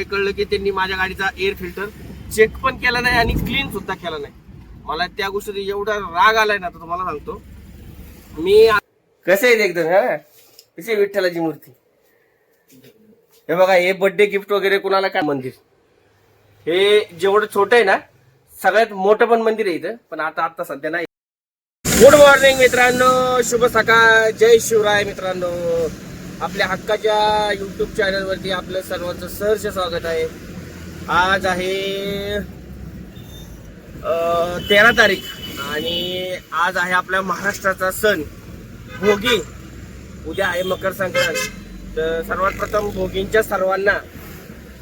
कळलं की त्यांनी माझ्या गाडीचा एअर फिल्टर चेक पण केला नाही आणि क्लीन सुद्धा केला नाही. मला त्या गोष्टीचा एवढा राग आलाय ना, तर तुम्हाला सांगतो मी. कसे आहेत एकदम, कशी विठ्ठलाची मूर्ती. हे बघा, हे बर्थडे गिफ्ट वगैरे कुणाला काय. मंदिर हे जेवढं छोटं आहे ना, सगळ्यात मोठं पण मंदिर आहे इथं, पण आता सध्या नाही. गुड मॉर्निंग मित्रांनो, शुभ सकाळ, जय शिवराय मित्रांनो. आपल्या हक्काच्या युट्यूब चॅनल वरती आपलं सर्वांचं सहर्ष स्वागत आहे. आज आहे 13 तारीख आणि आज आहे आपल्या महाराष्ट्राचा सण भोगी. उद्या आहे मकर संक्रांत. तर सर्वात प्रथम भोगींच्या सर्वांना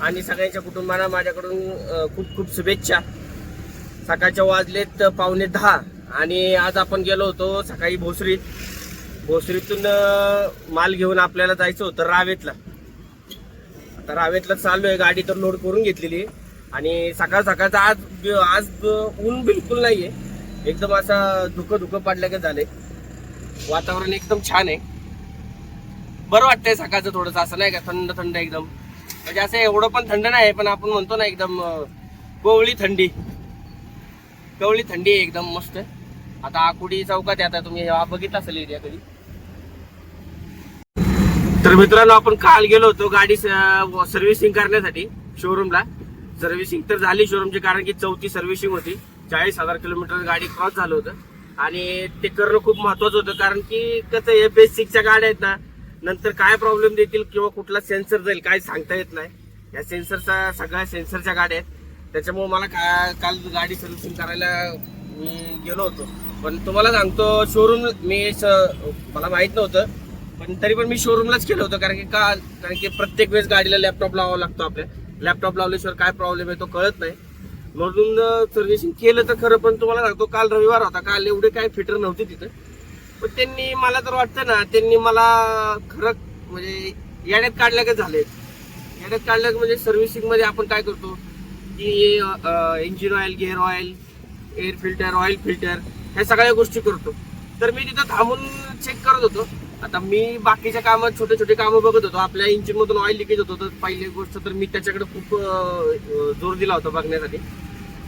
आणि सगळ्यांच्या कुटुंबांना माझ्याकडून खूप खूप शुभेच्छा. सकाळच्या वाजलेत 9:45 आणि आज आपण गेलो होतो सकाळी भोसरीतून माल घेऊन आपल्याला जायचं होतं रावेतला. आता रावेतला चाललोय, गाडी तर लोड करून घेतलेली आणि सकाळचा आज ऊन बिलकुल नाहीये, एकदम असा धुकं पडल्याचं झालंय. वातावरण एकदम छान आहे, बरं वाटतंय सकाळचं थोडंसं, असं नाही का थंड एकदम, म्हणजे असं एवढं पण थंड नाही पण आपण म्हणतो ना एकदम कवळी थंडी एकदम मस्त. आता आकुडी चौकात आता तुम्ही बघितलं असेल एरिया कधी. तर मित्रांनो, आपण काल गेलो होतो गाडी सर्व्हिसिंग करण्यासाठी शोरूमला. सर्व्हिसिंग तर झाली शोरूमची, कारण की 4थी सर्व्हिसिंग होती. 40,000 किलोमीटर गाडी क्रॉस झालं होतं आणि ते करणं खूप महत्वाचं होतं, कारण की कसं हे बेसिकच्या गाड्या आहेत ना, नंतर काय प्रॉब्लेम देतील किंवा कुठला सेन्सर जाईल काय सांगता येत नाही. या सगळ्या सेन्सरच्या गाड्या आहेत, त्याच्यामुळे मला काल गाडी सर्व्हिसिंग करायला मी गेलो होतो. पण तुम्हाला सांगतो, शोरूम मला माहित नव्हतं, पण तरी पण मी शोरूमलाच केलं होतं. कारण की प्रत्येक वेळेस गाडीला लॅपटॉप लावावा लागतो. आपल्या लॅपटॉप लावल्याशिवाय काय प्रॉब्लेम आहे तो कळत नाही, म्हणून सर्व्हिसिंग केलं तर खरं. पण तुम्हाला सांगतो, काल रविवार होता, काल एवढे काय फिटर नव्हते तिथं. पण त्यांनी मला तर वाटतं ना, त्यांनी मला खरं म्हणजे याड्यात काढल्या का झाले. याड्यात काढल्या म्हणजे सर्व्हिसिंग मध्ये आपण काय करतो की engine oil, gear oil, air filter, oil filter, ह्या सगळ्या गोष्टी करतो. तर मी तिथं थांबून चेक करत होतो. आता मी बाकीच्या कामात छोटे कामं बघत होतो. आपल्या इंजिन मधून ऑइल लिकेज होत होतं, पहिली गोष्ट तर मी त्याच्याकडे खूप जोर दिला होता बघण्यासाठी.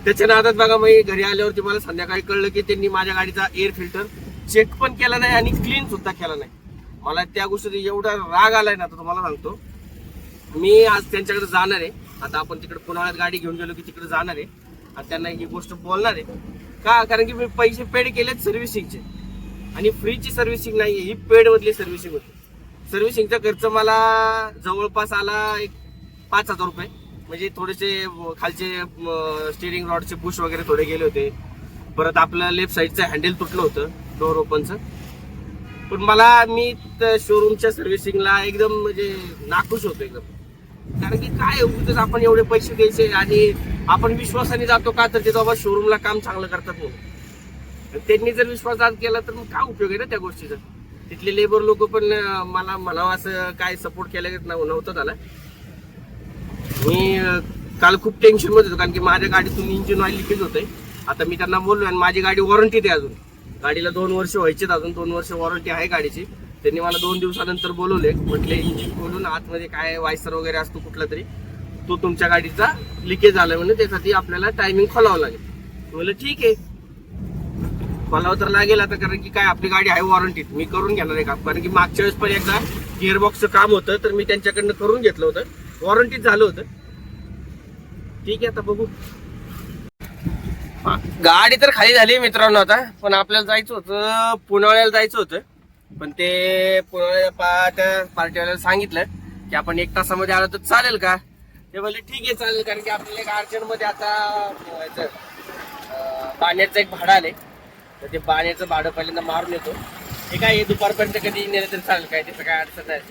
त्याच्या नादात बघा, मी घरी आल्यावरती मला संध्याकाळी कळलं की त्यांनी माझ्या गाडीचा एअर फिल्टर चेक पण केला नाही आणि क्लीन सुद्धा केला नाही. मला त्या गोष्टीचा एवढा राग आलाय ना, तर तुम्हाला सांगतो मी आज त्यांच्याकडे जाणार आहे. आता आपण तिकडे पुण्यात गाडी घेऊन गेलो की तिकडे जाणार आहे आणि त्यांना ही गोष्ट बोलणार आहे. का? कारण की मी पैसे पेड केलेत सर्व्हिसिंगचे आणि फ्रीची सर्व्हिसिंग नाही, ही पेड मधली सर्व्हिसिंग होती. सर्व्हिसिंगचा खर्च मला जवळपास आला एक 5,000 रुपये. म्हणजे थोडेसे खालचे स्टिअरिंग रॉडचे पुश वगैरे थोडे गेले होते. परत आपलं लेफ्ट साईडचं हँडल तुटलं होतं डोर ओपनचं. पण मी शोरूमच्या सर्व्हिसिंगला एकदम म्हणजे नाखुश होतो एकदम. कारण की काय उगीच आपण एवढे पैसे द्यायचे आणि आपण विश्वासाने जातो का, तर ते बाबा शोरूमला काम चांगलं करतात म्हणून. त्यांनी जर विश्वासघात केला तर मग काय उपयोग आहे ना त्या गोष्टीचा. तिथले लेबर लोक पण मला म्हणावं असं काय सपोर्ट केलं नव्हतं त्याला. मी काल खूप टेन्शन मध्ये होतो, कारण की माझ्या गाडीतून इंजिन ऑइल लिकेज होतंय. आता मी त्यांना बोललो आणि माझी गाडी वॉरंटीत आहे अजून, गाडीला 2 वर्ष व्हायचेत, अजून 2 वर्ष वॉरंटी आहे गाडीची. त्यांनी मला 2 दिवसानंतर बोलवले, म्हटले इंजिन खोलून आतमध्ये काय वायसर वगैरे असतो कुठला तरी, तो तुमच्या गाडीचा लिकेज झालाय म्हणून त्यासाठी आपल्याला टायमिंग खोलावं लागेल. बोललं ठीक आहे, खोलावं तर लागेल आता, कारण की काय आपली गाडी आहे वॉरंटीत, मी करून घेणार आहे काम. कारण की मागच्या वेळेस पण एकदा गिअरबॉक्सचं काम होतं तर मी त्यांच्याकडनं करून घेतलं होतं, वॉरंटीत झालं होतं. ठीक आहे, आता बघू. गाडी तर खाली झाली मित्रांनो आता, पण आपल्याला जायचं होतं पुण्याला जायचं होतं. पण ते पुण्याच्या पार्टीवाल्याला सांगितलं की आपण 1 तासामध्ये आलो तर चालेल का. ते बोलले ठीक आहे चालेल, कारण की आपल्याला एक अर्जंट मध्ये आता पाण्याचं एक भाडं आले, तर ते पाण्याचं भाडं पहिल्यांदा मारून येतो. हे काय दुपारपर्यंत कधी नेलं तरी चालेल, काय त्याचं काय अडचण नाही.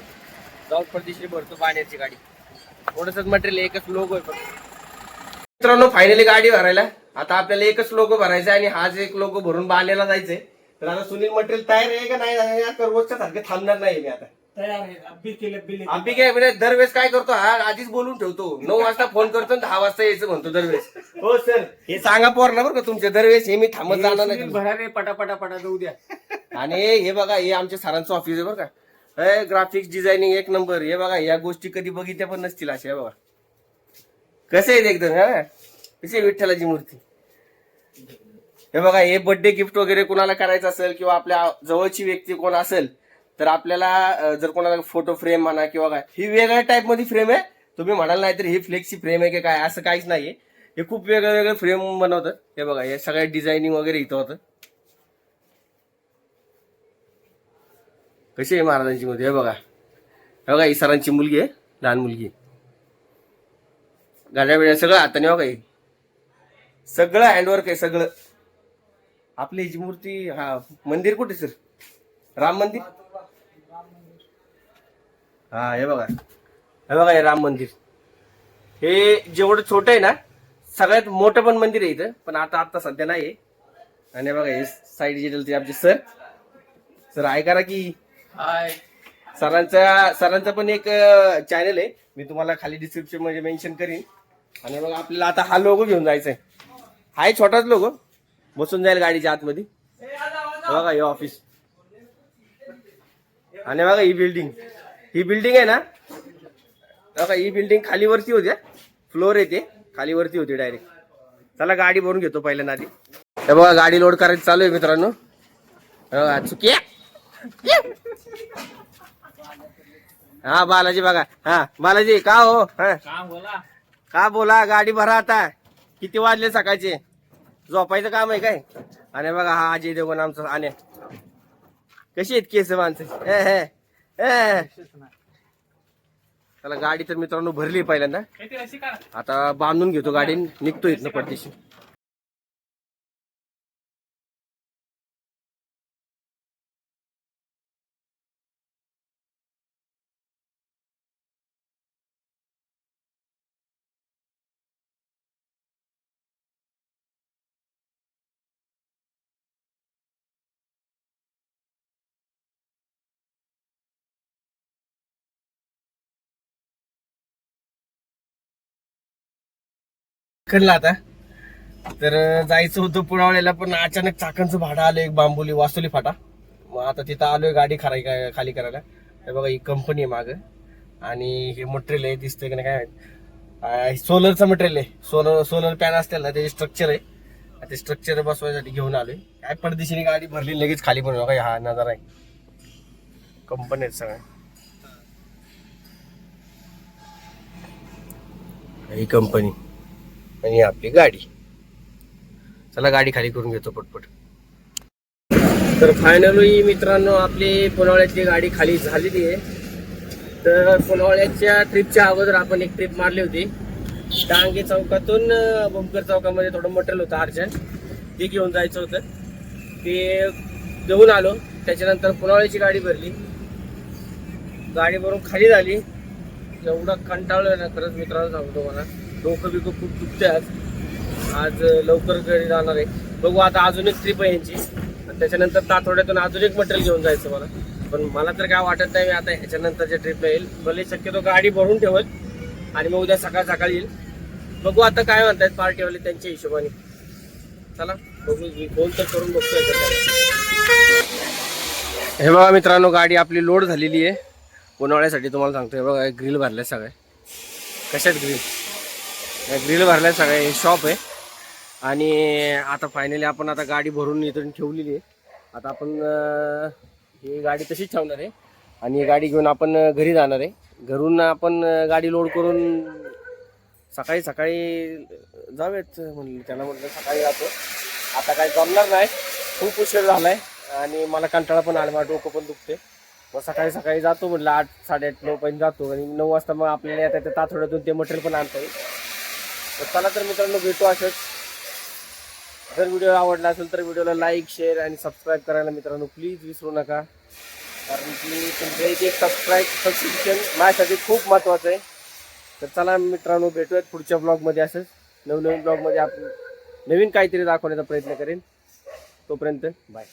जाऊन परदेशी भरतो पाण्याची गाडी, थोडंसं मटेरियल एकच लोगो आहे. पण मित्रांनो, फायनली गाडी भरायला आता आपल्याला एकच लोगो भरायचा आणि हाच एक लोगो भरून बांधायला जायचंय. तर आता सुनील मटेरियल तयार आहे का नाही, रोजच्या सारखे थांबणार नाही मी आता. तयार आहे, अभि काय म्हणजे दरवेळेस काय करतो हा, आधीच बोलून ठेवतो. 9 वाजता फोन करतो आणि 10 वाजता यायचं म्हणतो दरवेळेस. हो सर, हे सांगा पोरला बरं का तुमच्या दरवेळेस, हे मी थांबत जाणार नाही. भराने पटापटा जाऊ द्या. आणि हे बघा, हे आमच्या सरांचं ऑफिस आहे बरं का, ग्राफिक्स डिझायनिंग 1 नंबर. हे बघा, या गोष्टी कधी बघितल्या पण नसतील अशा. बघा कसे आहेत एकदम हा कशी आहे विठ्ठलाची मूर्ती. हे बघा, हे बर्थडे गिफ्ट वगैरे कोणाला करायचं असेल किंवा आपल्या जवळची व्यक्ती कोण असेल तर आपल्याला जर कोणाला फोटो फ्रेम म्हणा किंवा काय, ही वेगळ्या टाईप मध्ये फ्रेम आहे. तुम्ही म्हणाल नाही तर ही फ्लेक्सची फ्रेम आहे की काय, असं काहीच नाहीये. हे खूप वेगळे वेगळे फ्रेम बनवतात. हे बघा, हे सगळ्या डिझायनिंग वगैरे इथं होतं. कशी आहे महाराजांची मूर्ती. हे बघा, हे बघा, ही सरांची मुलगी आहे, लहान मुलगी. गाड्या बिड्या सगळं हाताने बघा, हे सगळं हँडवर्क आहे सगळं. आपली हिची मूर्ती, हा मंदिर कुठे सर, राम मंदिर. हा हे बघा, हे बघा, हे राम मंदिर. हे जेवढं छोटं आहे ना, सगळ्यात मोठं पण मंदिर आहे इथं, पण आता सध्या नाही आहे. आणि बघा, हे साईड डिटेल आमचे सर. सर ऐका ना की हाय. सरांचा पण एक चॅनल आहे, मी तुम्हाला खाली डिस्क्रिप्शन मध्ये मेन्शन करीन. आणि बघा, आपल्याला आता हा लोगो घेऊन जायचा आहे. हाय छोटाच लोगो, बसून जाईल गाडीच्या आतमध्ये. बघा, हे ऑफिस. आणि बघा, ही बिल्डिंग आहे ना, बघा ही बिल्डिंग खाली वरती होती, फ्लोर येते खाली वरती होती डायरेक्ट. चला गाडी भरून घेतो पहिल्यांदा आधी. हे बघा, गाडी लोड करायची चालू आहे मित्रांनो. चुकिया हा बालाजी बघा, हा बालाजी का हो, हा बोला. का बोला, गाडी भरा आता. किती वाजले सकाळचे, झोपायचं काम आहे काय. आणि बघा, हा अजय देवगण आमचा. आणि कशी आहेत केस माणसं. त्याला गाडी तर मित्रांनो भरली पहिल्यांदा. आता बांधून घेतो गाडी, निघतो इथनं पडदेशी. कडला आता तर जायचं होतं पुण्यावाड्याला, पण अचानक चाकांचं भाडं आलं एक बांबोली वासोली फाटा. मग आता तिथं आलोय गाडी खाली करायला. हे बघा, ही कंपनी आहे मागं. आणि हे मटेरियल आहे, दिसतंय की नाही काय, सोलरचं मटेरियल आहे. सोलर पॅन असतील ना, त्याचे स्ट्रक्चर आहे. ते स्ट्रक्चर बसवायसाठी घेऊन आलोय. काय पडदेशीने गाडी भरली, लगेच खाली पण बघा, हा नजारा आहे. कंपनी आहेत सगळ्या. ही कंपनी आणि आपली गाडी. चला गाडी खाली करून घेतो पटपट. तर फायनली मित्रांनो, आपली पुनावळ्याची गाडी खाली झालेली आहे. तर पुनावळ्याच्या ट्रिपच्या अगोदर आपण एक ट्रिप मारली होती. डांगे चौकातून भूमकर चौकामध्ये थोडं मटेरियल होतं अर्जंट, ते घेऊन जायचं होतं. ते घेऊन आलो. त्याच्यानंतर पुनावळ्याची गाडी भरली. गाडी भरून खाली झाली. एवढं कंटाळलोय ना खरंच मित्रांनो, सांगतो मला. डोकं बिकं खूप दुखते आज लवकर घरी जाणार आहे. बघू आता, अजून एक ट्रिप आहे यांची. त्याच्यानंतर तातोड्यातून अजून एक मटेरियल घेऊन जायचं मला. पण मला तर काय वाटत नाही मी आता ह्याच्यानंतरच्या ट्रिपला येईल. भले शक्यतो गाडी भरून ठेवल आणि मग उद्या सकाळ येईल. बघू आता काय म्हणतायत पार्टीवाले त्यांच्या हिशोबाने. चला बघू, मी फोन तर करून बघतोय. हे बघा मित्रांनो, गाडी आपली लोड झालेली आहे पुनावळ्यासाठी. तुम्हाला सांगतोय बघा, ग्रिल भरल्या सगळ्या. कशात ग्रिल भरल्या सगळ्या. हे शॉप आहे. आणि आता फायनली आपण आता गाडी भरून इथून ठेवलेली आहे. आता आपण ही गाडी तशीच ठेवणार आहे आणि ही गाडी घेऊन आपण घरी जाणार आहे. घरून आपण गाडी लोड करून सकाळी जाऊयात म्हणलं. त्याला म्हटलं सकाळी जातो. आता काय जमणार नाही, खूप उशीर झालाय आणि मला कंटाळा पण आला, मला डोकं पण दुखते. मग सकाळी जातो म्हटलं, 8, 8:30, 9 पर्यंत जातो. आणि 9 वाजता मग आपल्याला येतात त्या तातोड्यातून ते मटेरियल पण आणता येईल. तर चला तर मित्रांनो, भेटू असंच. जर व्हिडिओ आवडला असेल तर व्हिडिओला लाईक, शेअर आणि सबस्क्राईब करायला मित्रांनो प्लीज विसरू नका. कारण की तुमचं एक सबस्क्रिप्शन माझ्यासाठी खूप महत्त्वाचं आहे. तर चला मित्रांनो, भेटूयात पुढच्या ब्लॉगमध्ये. असंच नवीन ब्लॉगमध्ये आपण नवीन काहीतरी दाखवण्याचा प्रयत्न करेन. तोपर्यंत बाय.